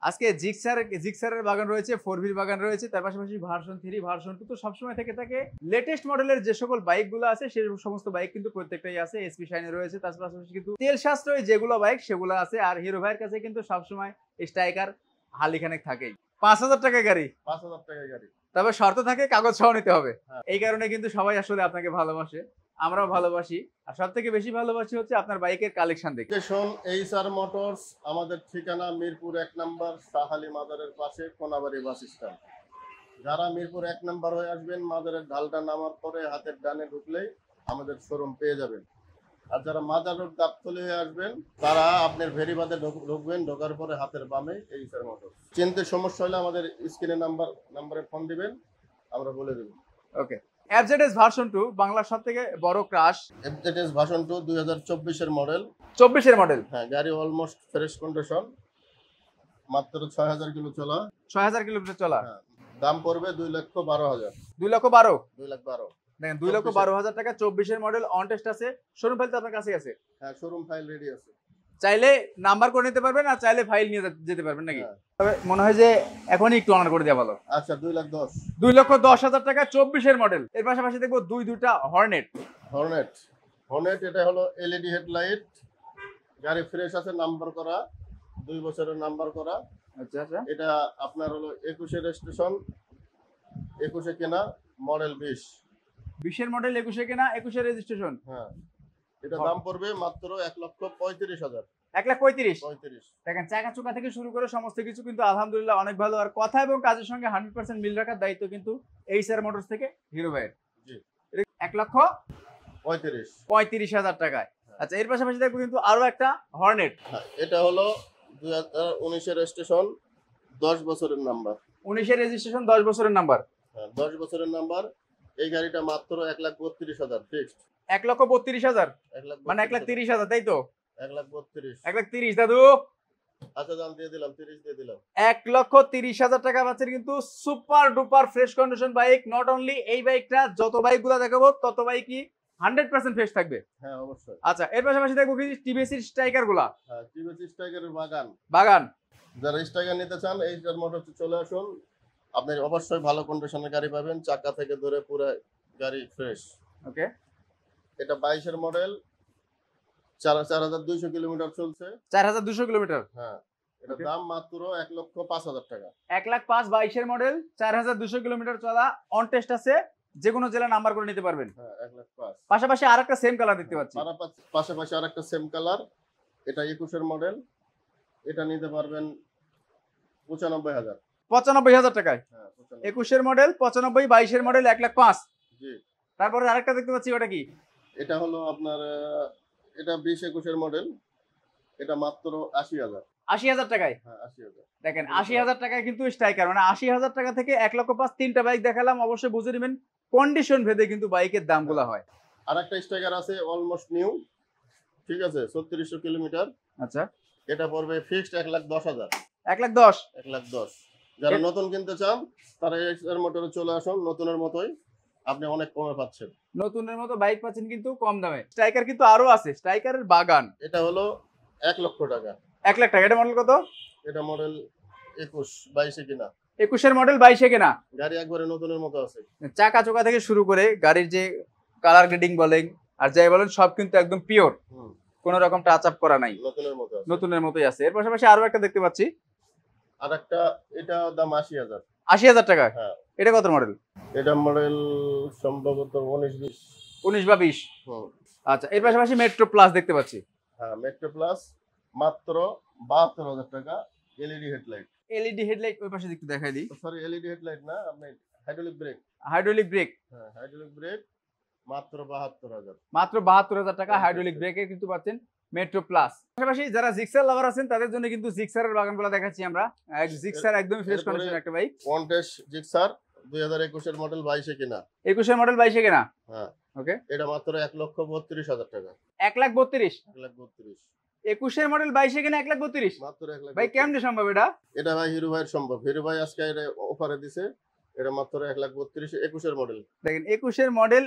আজকে জিক্সারের বাগান রয়েছে, 4V বাগান রয়েছে, তার পাশাপাশি ভার্সন 3 ভার্সন 2 তো সবসময় থেকে থাকে। লেটেস্ট মডেলের যে সকল বাইকগুলো আছে সেই সমস্ত বাইক কিন্তু প্রত্যেকটাই আছে। এসপি শাইনে রয়েছে, তার পাশাপাশি কিন্তু তেল সাশ্রয়ী যেগুলো বাইক সেগুলো আছে। আর হিরো ভাইয়ের কাছে কিন্তু সবসময় স্ট্রাইকার হালিখানেক থাকেই। 5,000 টাকা গাড়ি, 5,000 টাকায় গাড়ি, তবে শর্ত থাকে কাগজ সহ নিতে হবে। এই কারণে কিন্তু সবাই আসলে আপনাকে ভালোবাসে, আমরাও ভালোবাসি। আর সব থেকে বেশি ভালোবাসি হচ্ছে আপনার বাইকের কালেকশন দেখে। এইচআর মোটরস, আমাদের ঠিকানা মিরপুর 1 নম্বর সাহালি মাজারের পাশে কোনাবাড়ি বাস স্ট্যান্ড। যারা মিরপুর 1 নম্বর হয়ে আসবেন, মাজারের ঢালটা নামার পরে হাতের ডানে ঢুকলেই আমাদের শোরুম পেয়ে যাবেন। আর যারা মাজার রোড গাবতলী হয়ে আসবেন, তারা আপনার ভেরিবাদে ঢুকবেন, ঢোকার পরে হাতের বামে এইচআর মোটরস। চিনতে সমস্যা হলে আমাদের স্ক্রিনে নাম্বারে ফোন দিবেন, আমরা বলে দেব। ওকে। এফজেডএস ভার্সন 2 বাংলার সবথেকে বড় ক্রাশ। এফজেডএস ভার্সন 2 2024 এর মডেল, 24 এর মডেল। হ্যাঁ, গাড়ি অলমোস্ট ফ্রেশ কন্ডিশন, মাত্র 6000 কিলো চলা, 6000 কিলোমিটার চলা। হ্যাঁ, দাম পড়বে 2,12,000। 2,12,000 2,12,000 দেখেন, 2,12,000 টাকা, 24 এর মডেল, অন টেস্ট আছে। শোরুম ফাইল তো আপনার কাছে আছে? হ্যাঁ, শোরুম ফাইল রেডি আছে, চাইলে নাম্বার করে নিতে পারবেন, আর চাইলে ফাইল নিয়ে যেতে পারবেন নাকি? তবে মনে হয় যে এখনই একটু অনার করে দেওয়া ভালো। আচ্ছা, 2,10,000। 2,10,000 টাকা, 24 এর মডেল। এর পাশাপাশি দেখবো দুইটা হর্নেট, এটা হলো এলইডি হেডলাইট, গাড়ি ফ্রেশ আছে, নাম্বার করা, 2 বছরের নাম্বার করা। আচ্ছা আচ্ছা। এটা আপনার হলো 21 রেজিস্ট্রেশন, 21 কেনা, মডেল 20 এর মডেল, 21 কেনা, 21 রেজিস্ট্রেশন। হ্যাঁ, এটা দাম পড়বে মাত্র 1,35,000। 1,35,000 দেখেন, চাকা চোকা থেকে শুরু করে সমস্ত কিছু কিন্তু আলহামদুলিল্লাহ অনেক ভালো। আর কথা এবং কাজের সঙ্গে 100% মিল রাখার দায়িত্ব কিন্তু এইচআর মোটরস থেকে হিরো ভাইয়ের। জি, 1,35,000 টাকায়। আচ্ছা, এর পাশাপাশি দেখবো কিন্তু আরো একটা হর্নেট। এটা হলো 2019 এর রেজিস্ট্রেশন, 10 বছরের নাম্বার। 19 এর রেজিস্ট্রেশন, 10 বছরের নাম্বার। হ্যাঁ, 10 বছরের নাম্বার। এই গাড়িটা মাত্র 1,32,000 ফিক্সড। 1,32,000 মানে 1,30,000, তাই তো? 1,32,000। 1,30,000 দাদু। আচ্ছা, দাম দিয়ে দিলাম, 30 দিয়ে দিলাম। 1,30,000 টাকা পাচ্ছেন কিন্তু super duper fresh condition bike. Not only এই বাইকটা, যত বাইকগুলো দেখাবো তত বাইকই 100% ফ্রেশ থাকবে। হ্যাঁ, অবশ্যই। আচ্ছা, এর পাশাপাশি দেখবো কি টিভিএস স্ট্রাইকার গুলা। হ্যাঁ, টিভিএস স্ট্রাইকারের বাগান। যারা স্ট্রাইকার নিতে চান, এইচআর মোটরসে চলে আসুন। আপনি অবশ্যই ভালো কন্ডিশনের গাড়ি পাবেন, চাকা থেকে ধরে পুরো গাড়ি ফ্রেশ। ওকে। এটা 22 এর মডেল, 4,200 কিলোমিটার চলছে। 4,200 কিলোমিটার। হ্যাঁ, এটা দাম মাত্র 1,05,000 টাকা। 1,05,000 22 এর মডেল, 4,200 কিলোমিটার চলা, অন টেস্ট আছে, যে কোনো জেলা নাম্বার করে নিতে পারবেন। হ্যাঁ, 1,05,000। পাশাপাশি আরেকটা সেম কালার দেখতে পাচ্ছি। পাশাপাশি আরেকটা সেম কালার, এটা 21 এর মডেল, এটা নিতে পারবেন 95,000। 95,000 টাকায়। হ্যাঁ, 21 এর মডেল 95, 22 এর মডেল 1,05,000। জি। তারপরে আরেকটা দেখতে পাচ্ছি, ওটা কি? এটা হলো আপনার, এটা 20-21 এর মডেল, এটা মাত্র 80,000। 80,000 টাকায়। হ্যাঁ, 80,000। দেখেন, 80,000 টাকায় কিন্তু স্ট্রাইকার, মানে 80,000 টাকা থেকে 1,05,000 তিনটা বাইক দেখালাম। অবশ্যই বুঝে নেবেন কন্ডিশন ভেদে কিন্তু বাইকের দামগুলো হয়। আরেকটা স্ট্রাইকার আছে অলমোস্ট নিউ, ঠিক আছে, 3600 কিলোমিটার। আচ্ছা, এটা পড়বে ফিক্সড 1,10,000। 1,10,000। 1,10,000। যারা নতুন কিনতে চান তারা এইচআর মোটরে চলে আসুন, নতুনের মতোই আপনি অনেক কমে পাচ্ছেন। নতুনের মতো বাইক পাচ্ছেন কিন্তু কম দামে। স্ট্রাইকার কিন্তু আরো আছে, স্ট্রাইকারের বাগান। এটা হলো 1 লক্ষ টাকা। 1 লাখ টাকা। এটা মডেল কত? এটা মডেল 21-22 কিনা। 21 এর মডেল, 22 কেনা। গাড়ি একবারে নতুনের মতো আছে। চাকা চোকা থেকে শুরু করে গাড়ির যে কালার গ্রেডিং বলেন আর যাই বলেন, সব কিন্তু একদম পিওর, কোনো রকম টাচ আপ করা নাই, নতুনের মতো আছে, নতুনের মতোই আছে। এর পাশাপাশি আরো একটা দেখতে পাচ্ছি, আরেকটা, এটা দাম 80,000। 80,000 টাকা। হ্যাঁ। এটা কত মডেল? এটা মডেল সম্ভবত 19-20। 19 বা 20। আচ্ছা, এর পাশাপাশি মেট্রো প্লাস দেখতে পাচ্ছি। হ্যাঁ, মেট্রো প্লাস মাত্র 72,000 টাকা। LED headlight. এলইডি হেডলাইট ওই পাশে একটু দেখাই দিই। সরি, এলইডি হেডলাইট না, আপনি হাইড্রোলিক ব্রেক। Hydraulic break. হ্যাঁ, হাইড্রোলিক ব্রেক মাত্র 72,000। মাত্র 72,000 টাকা হাইড্রোলিক ব্রেকে কিন্তু পাচ্ছেন মেট্রো প্লাস। পাশাপাশি যারা জিক্সার লাভার আছেন তাদের জন্য কিন্তু জিক্সারের বাগানগুলো দেখাচ্ছি আমরা। জিক্সার একদম ফ্রেশ কন্ডিশনের একটা বাইক। কন্টেস্ট জিক্সার 2021 এর মডেল, 22 কিনা। 21 এর মডেল, 22 কেনা। হ্যাঁ, ওকে। এটা মাত্র 1,32,000 টাকা। 1,32,000। 1,32,000। 21 এর মডেল, 22 কেনা, 1,32,000 মাত্র 1,32,000। ভাই কেমনে সম্ভব এটা? এটা ভাই হিরো ভাইয়ের সম্ভব। হিরো ভাই আজকে এটা অফারে দিছে, এটা মাত্র 1,32,000। 21 এর মডেল। দেখেন, 21 এর মডেল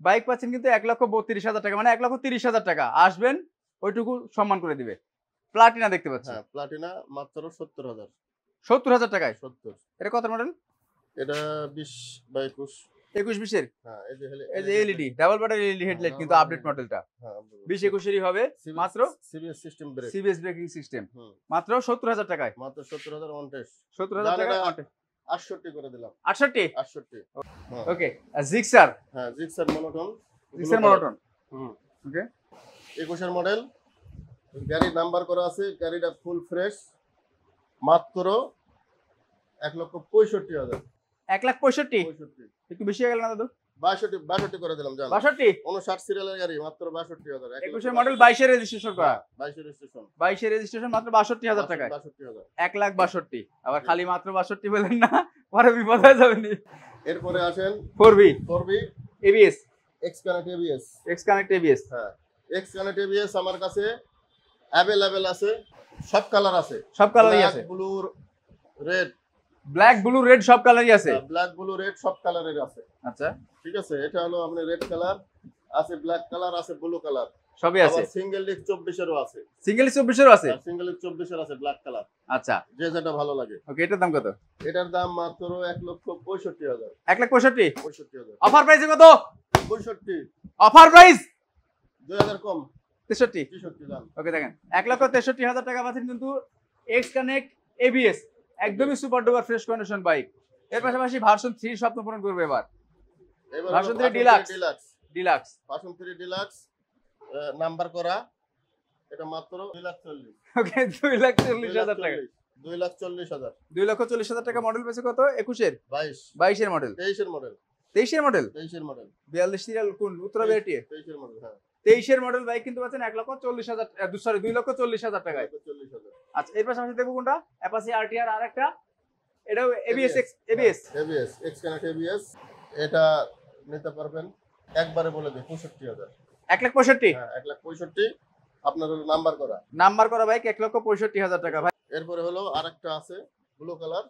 বাইক পাচ্ছেন কিন্তু 1,32,000 টাকা, মানে 1,30,000 টাকা। আসবেন, ওইটুকু সম্মান করে দিবে। প্লাটিনা দেখতে পাচ্ছি, হ্যাঁ প্লাটিনা মাত্র 70,000। 70,000 টাকায়। 70। এটা কত মডেল? এটা 20 বা 21। 21-20 এর। হ্যাঁ এই যে এলইডি ডাবল বাটার এলইডি হেডলাইট, কিন্তু আপডেট মডেলটা। 20-21 এরই হবে, মাত্র CBS system brake, CBS braking system, মাত্র 70,000 টাকায়। মাত্র 70,000 অন টেস্ট। 70,000 টাকায় 68 করে দিলাম। 68। 68। Okay, Gixxer. হ্যাঁ Gixxer monotone. Gixxer monotone. Okay, 21 এর মডেল, গাড়ি নাম্বার করা আছে, গাড়িটা ফুল ফ্রেশ, মাত্র 1,65,000। 1,65,000 65। একটু বেশি হয়ে গেল না দাদু? 62 করে দিলাম জান। 62। 59 সিরিয়ালের গাড়ি, মাত্র 62,000। 21 এর মডেল, 22 এর রেজিস্ট্রেশন করা। 22 রেজিস্ট্রেশন। 22 এর রেজিস্ট্রেশন, মাত্র 62,000 টাকায়। 62,000। 1,62,000। আবার খালি মাত্র 62 বলেন না, পরে বিপদ হয়ে যাবে নি। এরপরে আসেন 4V 4B ABS, X connect ABS। X connect ABS। হ্যাঁ X কানেক্ট ABS আমার কাছে अवेलेबल আছে, সব কালার আছে, সব কালারই আছে, blue red, black blue red সব কালারই আছে। ব্ল্যাক ব্লু রেড সব কালারের আছে। আচ্ছা, ঠিক আছে, এটা হলো আপনার রেড কালার আছে, ব্ল্যাক কালার আছে, ব্লু কালার সবই আছে। আবার সিঙ্গেল ডিস্ক 24 এরও আছে, সিঙ্গেল 24 এরও আছে। সিঙ্গেল ডিস্ক 24 এর আছে ব্ল্যাক কালার। আচ্ছা, যে যেটা ভালো লাগে। ওকে, এটার দাম কত? এটার দাম মাত্র 1,65,000। 1,65,000। 65,000। অফার প্রাইসে কত? 65। অফার প্রাইস 2,000 কম, 63। 63 দাম। ওকে, দেখেন 1,63,000 টাকা পাচ্ছেন কিন্তু X কানেক্ট ABS, একদমই super duper fresh condition bike. এর পাশাপাশি ভার্সন 3 স্বপ্ন পূরণ করবে এবার। এবার version 3 deluxe, deluxe version 3 deluxe number করা, এটা মাত্র 2,40,000। ওকে, 2,40,000 টাকা। 2,40,000। 2,40,000 টাকা মডেল পেয়েছে কত? 21 এর, 22 এর মডেল, 23 এর মডেল, 23 এর মডেল, 23 এর মডেল, 42 সিরিয়াল কোন উত্তরা বিআরটি। 23 এর মডেল। হ্যাঁ 23 এর মডেল বাইক কিন্তু পাচ্ছেন 1,40,000, সরি 2,40,000 টাকায়। 2,40,000। আচ্ছা, এর পাশাপাশি দেখবো কোনটা? অ্যাপাচি RTR আর একটা, এটাও ABS ABS ABS X connect ABS। এটা নিতে পারবেন একবারে বলে দিই 65,000। 1,65,000 হ্যাঁ 1,65,000 আপনার হলো নাম্বার করা। নাম্বার করা বাইক 1,65,000 টাকা ভাই। এরপরে হলো আরেকটা আছে ব্লু কালার,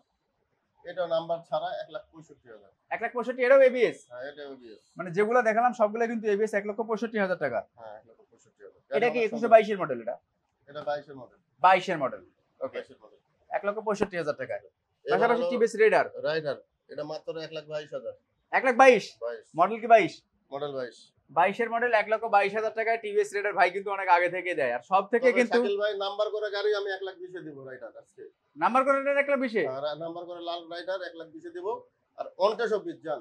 এটা নাম্বার ছাড়া 1,65,000। 1,65,000 এটাও ABS, হ্যাঁ এটা ABS। মানে যেগুলো দেখালাম সবগুলো কিন্তু ABS। 1,65,000 টাকা। হ্যাঁ 1,65,000। এটা কি 21-22 এর মডেল? এটা 22 এর মডেল। 22 এর মডেল। ওকে, 22 এর মডেল, 1,65,000 টাকা। পাশাপাশি টিভিএস রেডার, এটা মাত্র 1,22,000। 1,22,000 22 মডেল কি 22? মডেল 22। 22 এর মডেল 1,22,000 টাকায় টিভিএস রেডার ভাই কিন্তু অনেক আগে থেকে দেয়। আর সব থেকে কিন্তু শাকিল ভাই নাম্বার করে গাড়ি আমি 1,20,000 দিব রাইডার আজকে। নাম্বার করে রেডার 1,20,000, আর নাম্বার করে লাল রাইডার 1,20,000 দিব। আর অন টেস্ট 20 জান,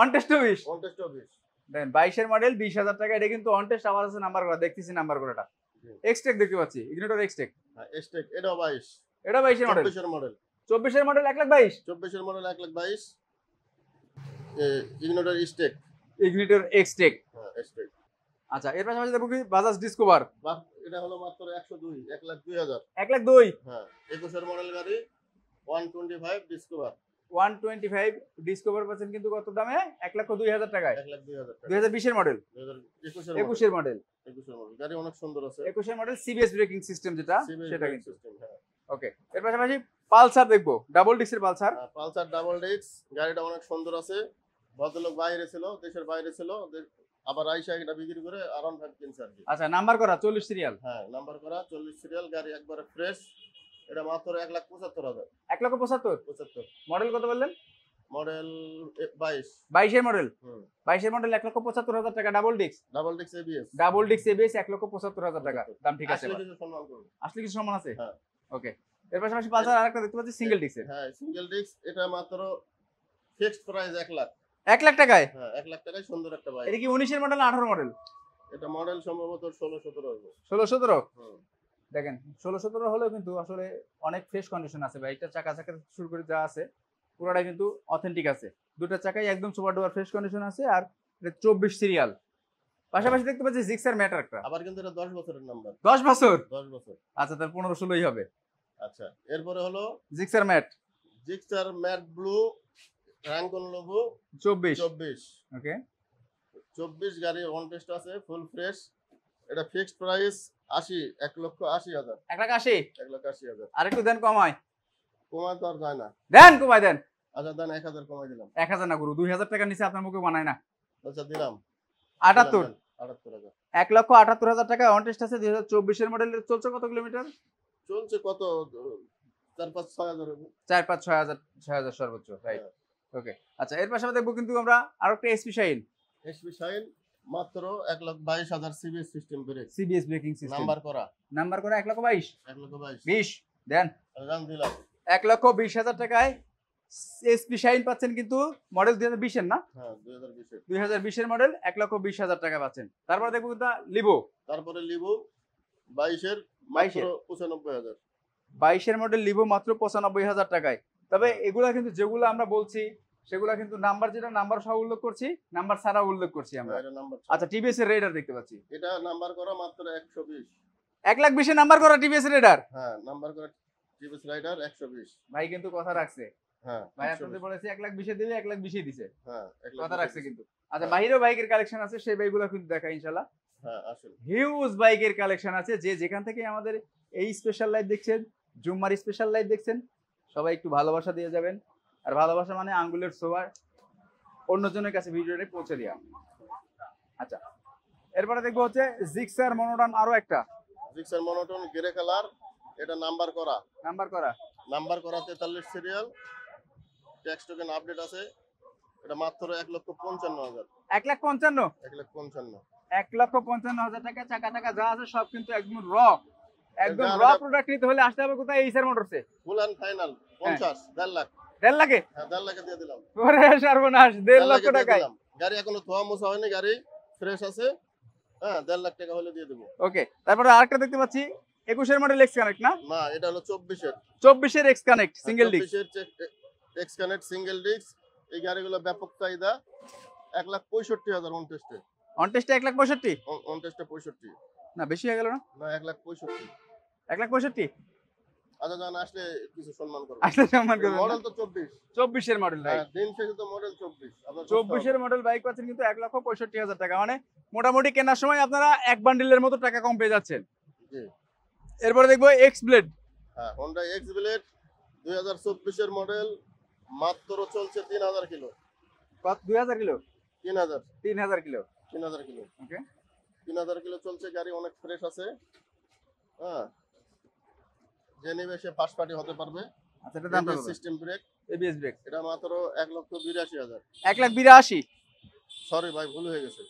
অন টেস্ট 20। অন টেস্ট 20 দেন 22 এর মডেল 20,000 টাকা। এটা কিন্তু অন টেস্ট আবার আছে নাম্বার করা, দেখতেছি নাম্বার করাটা। এক্সটেক দেখতে পাচ্ছি, ইগনিটর এক্সটেক। হ্যাঁ এসটেক, এটাও 22। এটা 22 এর মডেল। 24 এর মডেল, 24 এর মডেল 1,22,000। 24 এর model 1,22,000। Ignitor Xtec, Ignitor Xtec. হ্যাঁ এসটেক। আচ্ছা, এর পাশাপাশি দেখো কি বাজাজ ডিসকভার, এটা হলো মাত্র 102, 1,02,000। 1,02,000। হ্যাঁ 21 এর মডেল গাড়ি, 125 ডিসকভার। 125 ডিসকভার পাচ্ছেন কিন্তু কত দামে? 1,02,000 টাকায়। 1,02,000 টাকা। 2020 এর মডেল, 2021 21 এর এর মডেল। 21 এর মডেল গাড়ি অনেক সুন্দর আছে। 21 এর মডেল সিবিএস ব্রেকিং সিস্টেম যেটা, সেটা কিন্তু। সিস্টেম। হ্যাঁ ওকে, এর পাশাপাশি পালসার দেখবো, ডাবল ডিস্কের পালসার। পালসার ডাবল ডিস্ক, গাড়িটা অনেক সুন্দর আছে। ভদ্রলোক বাইরে ছিল, দেশের বাইরে ছিল, আবার আইসা এটা বিক্রি করে আরাম ভাগ কিনছে আর কি। আচ্ছা, নাম্বার করা 40 সিরিয়াল। হ্যাঁ নাম্বার করা 40 সিরিয়াল, গাড়ি একবারে ফ্রেশ। এটা মাত্র 1,75,000। 1,75,000 মডেল কত বললেন? মডেল 22। 22 এর মডেল, হুম 22 এর মডেল 1,75,000 টাকা। Double disc, double disc ABS. Double disc ABS 1,75,000 টাকা দাম। ঠিক আছে, আসলে কিছু সম্মান করুন। আসলে কিছু সমান আছে। হ্যাঁ ওকে, এর পাশাপাশি পালসার আরেকটা দেখতে পাচ্ছি সিঙ্গেল ডিস্কের। হ্যাঁ সিঙ্গেল ডিস্ক, এটা মাত্র ফিক্সড প্রাইস 1 লাখ। 1 লাখ টাকায়। হ্যাঁ 1 লাখ টাকায় সুন্দর একটা বাইক। এটা কি 19 এর মডেল না 18 মডেল? এটা মডেল সম্ভবত 16-17 হবে। 16-17। হুম দেখেন 16-17 হলেও কিন্তু আসলে অনেক ফ্রেশ কন্ডিশন আছে ভাই। এটা চাকা চাকা শুরু করে যা আছে পুরোটা কিন্তু অথেন্টিক আছে। দুটো চাকাই একদম সুপার ডুপার ফ্রেশ কন্ডিশন আছে। আর এটা 24 সিরিয়াল। পাশাপাশি দেখতে পাচ্ছি জিক্সার ম্যাটার একটা। আবার কিন্তু এটা 10 বছরের নাম্বার। 10 বছর? 10 বছর। আচ্ছা, তার 15-16ই হবে। আচ্ছা, এরপরে হলো Gixxer matte, Gixxer matte blue, রাঙ্গন লোগো, 24। ওকে, 24 গাড়ি অন টেস্ট আছে, ফুল ফ্রেশ। এটা ফিক্সড প্রাইস 80, 1,80,000। 1,80,000। 1,80,000। আর একটু দেন কমায়। কমায় তো আর যায় না। দেন কমায় দেন। আচ্ছা দেন 1,000 কমাই দিলাম। 1,000 না গুরু, 2,000 টাকার নিচে আপনার মুখে বানায় না। আচ্ছা দিলাম 78। 78,000। 1,78,000 টাকা অন টেস্ট আছে। 2024 এর মডেলের চলছে কত কিলোমিটার? চলছে কত 4-5-6 হাজার হবে। 4-5-6 হাজার সর্বোচ্চ, রাইট। ওকে, আচ্ছা এর পাশাপাশি দেখবো কিন্তু আমরা আরো একটা এসপি শাইন। এসপি শাইন মাত্র 1,22,000 CBS system brake, CBS braking system, number করা, নাম্বার করা 1,22,000, 1,22,000 20 দেন, রান দিলাম। 1,20,000 টাকায় এসপি শাইন পাচ্ছেন কিন্তু মডেল 2020 এর না, হ্যাঁ 2020 এর 2020 এর মডেল 1,20,000 টাকা পাচ্ছেন। তারপরে দেখবো কিন্তু লিভো, তারপরে লিভো 22 এর 22 মাত্র এর 95,000। 22 এর মডেল লিভো মাত্র 95,000 টাকায়। তবে এগুলা কিন্তু যেগুলো আমরা বলছি সেগুলা কিন্তু নাম্বার, যেটা নাম্বার সহ উল্লেখ করছি, নাম্বার ছাড়া উল্লেখ করছি আমরা। এটা নাম্বার, আচ্ছা টিভিএস এর রেডার দেখতে পাচ্ছি, এটা নাম্বার করা মাত্র 120। 1,20,000 এর নাম্বার করা টিভিএস এর রেডার। হ্যাঁ নাম্বার করা টিভিএস রাইডার 120। ভাই কিন্তু কথা রাখছে, হ্যাঁ ভাই আপনাদের বলেছে 1,20,000 দিবে, 1,20,000 দিছে, হ্যাঁ কথা রাখছে কিন্তু। আচ্ছা বাইরেও বাইকের কালেকশন আছে, সেই বাইকগুলো কিন্তু দেখাই ইনশাআল্লাহ। হ্যাঁ আসলে হিউজ বাইকের কালেকশন আছে, যে যেখান থেকে আমাদের এই স্পেশাল লাইট দেখছেন, জুম্মার স্পেশাল লাইট দেখছেন, সবাই একটু ভালোবাসা দিয়ে যাবেন। আর ভালোবাসা মানে আঙ্গুলের ছোঁয়া অন্যজনের কাছে ভিডিওটা পৌঁছে দেওয়া। আচ্ছা এরপরে দেখবো হচ্ছে জিক্সার মনোটন, আরো একটা জিক্সার মনোটন গ্রে কালার, এটা নাম্বার করা, নাম্বার করা, 43 সিরিয়াল, ট্যাক্স টোকেন আপডেট আছে। এটা মাত্র 1,55,000। 1,55,000, 1,55,000 1,55,000 টাকা। চাকা টাকা যা আছে সব কিন্তু একদম র, একদম র এটা- প্রোডাক্ট নিতে হলে আসতে হবে কোথায়? এইসার মোটরসে। Full and final 50, 1.5 lakh. 1.5 লাখে? হ্যাঁ 1.5 লাখে দিয়ে দিলাম। ওরে সর্বনাশ, 1.5 লক্ষ দিয়ে টাকায়। দিলাম। গাড়ি এখনো ধোয়া মোছা হয়নি, গাড়ি ফ্রেশ আছে। হ্যাঁ 1.5 লাখ টাকা হলে দিয়ে দেবো। ওকে, তারপরে আরেকটা দেখতে পাচ্ছি 21 এর মডেল এক্স কানেক্ট না? না এটা হলো 24 এর। 24 এর এক্স কানেক্ট সিঙ্গেল ডিস্ক। 24 এর এক্স কানেক্ট সিঙ্গেল ডিস্ক। এই গাড়িগুলো ব্যাপক চাহিদা। 1,65,000 অন টেস্টে। অন টেস্টে 1,65,000? অন টেস্টে 65। না বেশি হয়ে গেল না? না 1,65,000। 1,65,000? আচ্ছা জান আসলে কিছু সম্মান করবেন। আসলে সম্মান করবেন না? মডেল তো 24। 24 এর মডেল ভাই। হ্যাঁ দিন শেষে তো মডেল 24। আপনার 24 এর মডেল বাইক পাচ্ছেন কিন্তু 1,65,000 টাকা, মানে মোটামুটি কেনার সময় আপনারা এক বান্ডিলের মতো টাকা কম পেয়ে যাচ্ছেন। জি। এরপরে দেখবো এক্স ব্লেড। হ্যাঁ Honda X Blade 2024 এর মডেল, মাত্র চলছে 3,000 কিলো। 2000 কিলো? 3,000 3,000 কিলো। 3,000 কিলো। ওকে, 3,000 কিলো চলছে, গাড়ি অনেক ফ্রেশ আছে। হ্যাঁ যে নেবে সে ফার্স্ট পার্টি হতে পারবে। আচ্ছা এটা দাম কত? System brake, ABS brake. এটা মাত্র 1,82,000। 1,82,000? সরি ভাই ভুল হয়ে গেছে,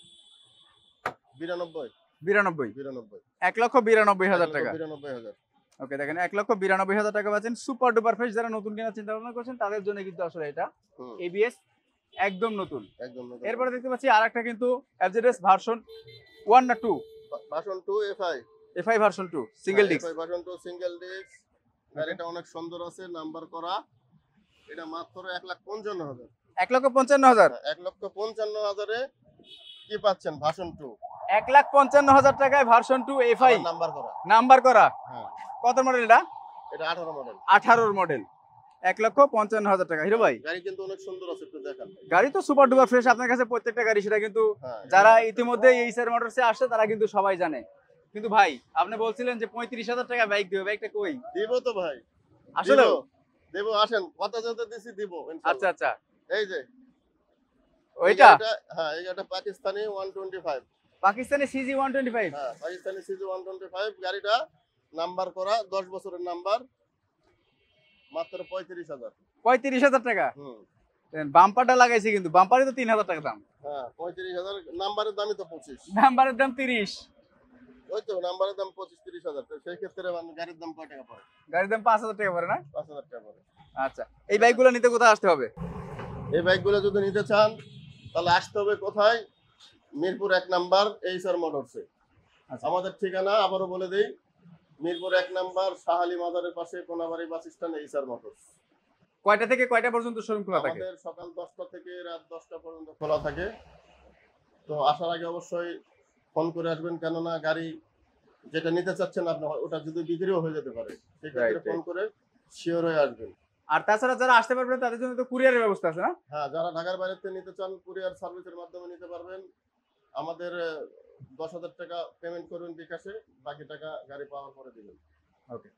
92 92? 92 1,92,000 টাকা। 92,000। ওকে দেখেন 1,92,000 টাকা পাচ্ছেন সুপার ডুপার ফ্রেশ। যারা নতুন কেনার চিন্তা ভাবনা করছেন তাদের জন্য কিন্তু আসলে এটা এবিএস একদম নতুন। একদম নতুন। এরপরে দেখতে পাচ্ছি আরেকটা কিন্তু এফজেডএস ভার্সন 1 না 2? Version 2 FI. FI version 2 single disc. FI version 2 single disc. গাড়িটা অনেক সুন্দর আছে, নাম্বার করা। এটা মাত্র 1,55,000। 1,55,000? 1,55,000 এ কি পাচ্ছেন? ভার্সন 2 1,55,000 টাকায় ভার্সন 2 এফআই নাম্বার করা। নাম্বার করা। হ্যাঁ কত মডেল এটা? এটা 18 মডেল। 18 মডেল, 1,55,000 টাকা। হিরো ভাই গাড়ি কিন্তু অনেক সুন্দর আছে, একটু দেখান। গাড়ি তো সুপার ডুপার ফ্রেশ আপনার কাছে প্রত্যেকটা গাড়ি, সেটা কিন্তু হ্যাঁ যারা ইতিমধ্যে এই স্যার মোটরসে আসছে তারা কিন্তু সবাই জানে। কিন্তু ভাই আপনি বলছিলেন যে 35,000 টাকা বাইক দিবে, বাইকটা কই? দিব তো ভাই, আসলে দেব আসেন, কথা যেতে দিছি দিব ইনশাআল্লাহ। আচ্ছা আচ্ছা, এই যে ওইটা হ্যাঁ এই গাড়িটা পাকিস্তানি 125। পাকিস্তানি সিজি 125? হ্যাঁ পাকিস্তানি সিজি 125 গাড়িটা নাম্বার করা, 10 বছরের নাম্বার, মাত্র 35,000। 35,000 টাকা? বাম্পারটা লাগাইছে কিন্তু, বাম্পারে তো 3,000 টাকা দাম। হ্যাঁ 35,000, নাম্বারের দামই তো 25। নাম্বারের দাম 30? ওই তো নাম্বারের দাম 25-30,000। তো সেই ক্ষেত্রে গাড়ির দাম কয় টাকা পড়ে? গাড়ির দাম 5,000 টাকা পড়ে না? 5,000 টাকা পড়ে। আচ্ছা এই বাইকগুলো নিতে কোথায় আসতে হবে? এই বাইকগুলো যদি নিতে চান তাহলে আসতে হবে কোথায়? মিরপুর 1 নাম্বার এইচআর মোটরসে। আচ্ছা। আমাদের ঠিকানা আবারও বলে দেই, মিরপুর 1 নাম্বার শাহালি মাজারের পাশে Konabari bus stand, HR motors. কয়টা থেকে কয়টা পর্যন্ত শোরুম খোলা থাকে? আমাদের সকাল 10টা থেকে রাত 10টা পর্যন্ত খোলা থাকে। তো আসার আগে অবশ্যই ফোন করে আসবেন, কেননা গাড়ি যেটা নিতে চাচ্ছেন আপনি ওটা যদি বিক্রিও হয়ে যেতে পারে, সেক্ষেত্রে ফোন করে শিওর হয়ে আসবেন। আর তাছাড়া যারা আসতে পারবেন তাদের জন্য তো কুরিয়ারের ব্যবস্থা আছে না? হ্যাঁ যারা ঢাকার বাইরে থেকে নিতে চান কুরিয়ার সার্ভিসের মাধ্যমে নিতে পারবেন। আমাদের 10,000 টাকা পেমেন্ট করবেন বিকাশে, বাকি টাকা গাড়ি পাওয়ার পরে দিবেন। ওকে।